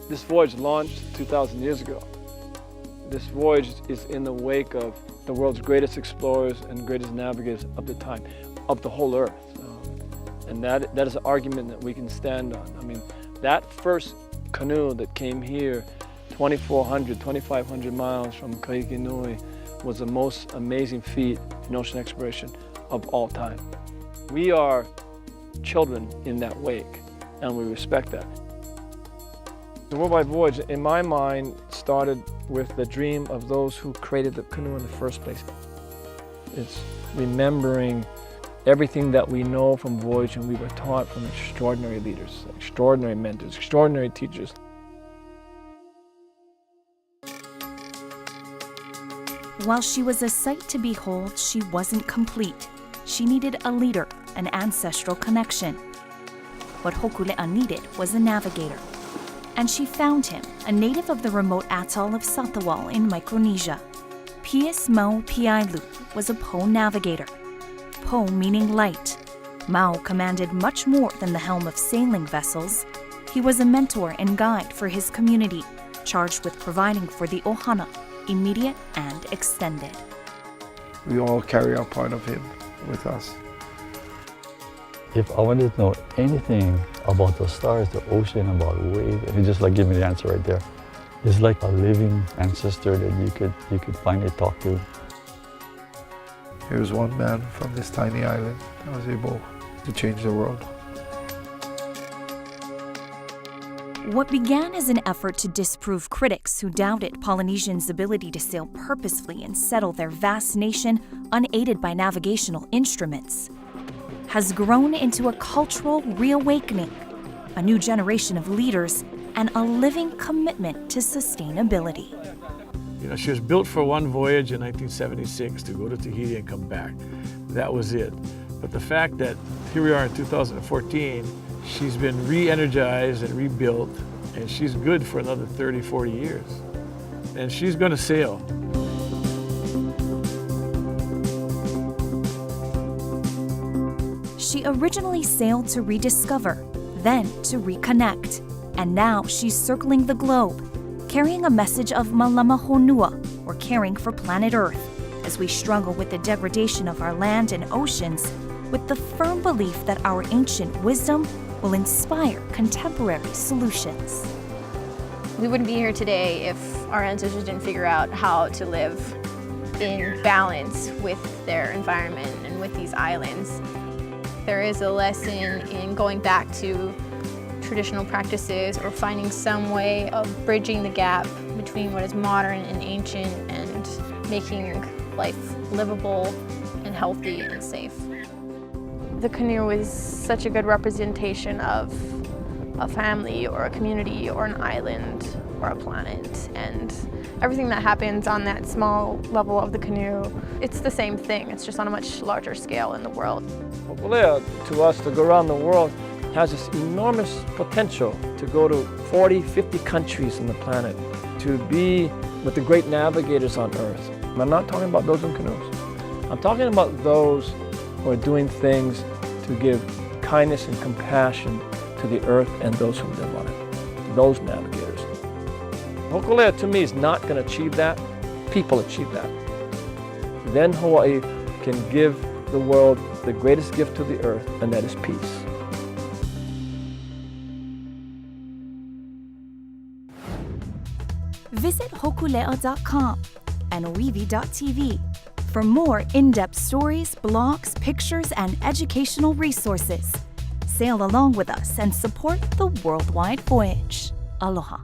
This voyage launched 2,000 years ago. This voyage is in the wake of the world's greatest explorers and greatest navigators of the time, of the whole Earth. And that is an argument that we can stand on. I mean, that first canoe that came here 2,400, 2,500 miles from Kahikinui was the most amazing feat in ocean exploration of all time. We are children in that wake, and we respect that. The Worldwide Voyage, in my mind, started with the dream of those who created the canoe in the first place. It's remembering everything that we know from Voyage and we were taught from extraordinary leaders, extraordinary mentors, extraordinary teachers. While she was a sight to behold, she wasn't complete. She needed a leader, an ancestral connection. What Hokulea needed was a navigator. And she found him, a native of the remote atoll of Satawal in Micronesia. Pius Mau Piailu was a Po navigator. Po meaning light. Mau commanded much more than the helm of sailing vessels. He was a mentor and guide for his community, charged with providing for the ohana, immediate and extended. We all carry our part of him with us. If I wanted to know anything about the stars, the ocean, about waves, and he just like give me the answer right there. It's like a living ancestor that you could finally talk to. Here's one man from this tiny island that was able to change the world. What began as an effort to disprove critics who doubted Polynesians' ability to sail purposefully and settle their vast nation unaided by navigational instruments has grown into a cultural reawakening, a new generation of leaders, and a living commitment to sustainability. You know, she was built for one voyage in 1976 to go to Tahiti and come back. That was it. But the fact that here we are in 2014, she's been re-energized and rebuilt, and she's good for another 30, 40 years. And she's going to sail. She originally sailed to rediscover, then to reconnect, and now she's circling the globe, carrying a message of malama honua, or caring for planet Earth, as we struggle with the degradation of our land and oceans, with the firm belief that our ancient wisdom will inspire contemporary solutions. We wouldn't be here today if our ancestors didn't figure out how to live in balance with their environment and with these islands. There is a lesson in going back to traditional practices or finding some way of bridging the gap between what is modern and ancient and making life livable and healthy and safe. The canoe is such a good representation of a family or a community or an island or a planet, and everything that happens on that small level of the canoe, it's the same thing, it's just on a much larger scale in the world. Hokulea, to us, to go around the world, has this enormous potential to go to 40, 50 countries on the planet, to be with the great navigators on Earth. And I'm not talking about those in canoes. I'm talking about those who are doing things to give kindness and compassion to the Earth and those who live on it, those navigators. Hokulea, to me, is not going to achieve that. People achieve that. Then Hawaii can give the world the greatest gift to the Earth, and that is peace. Visit hokulea.com and oiwi.tv for more in-depth stories, blogs, pictures, and educational resources. Sail along with us and support the Worldwide Voyage. Aloha.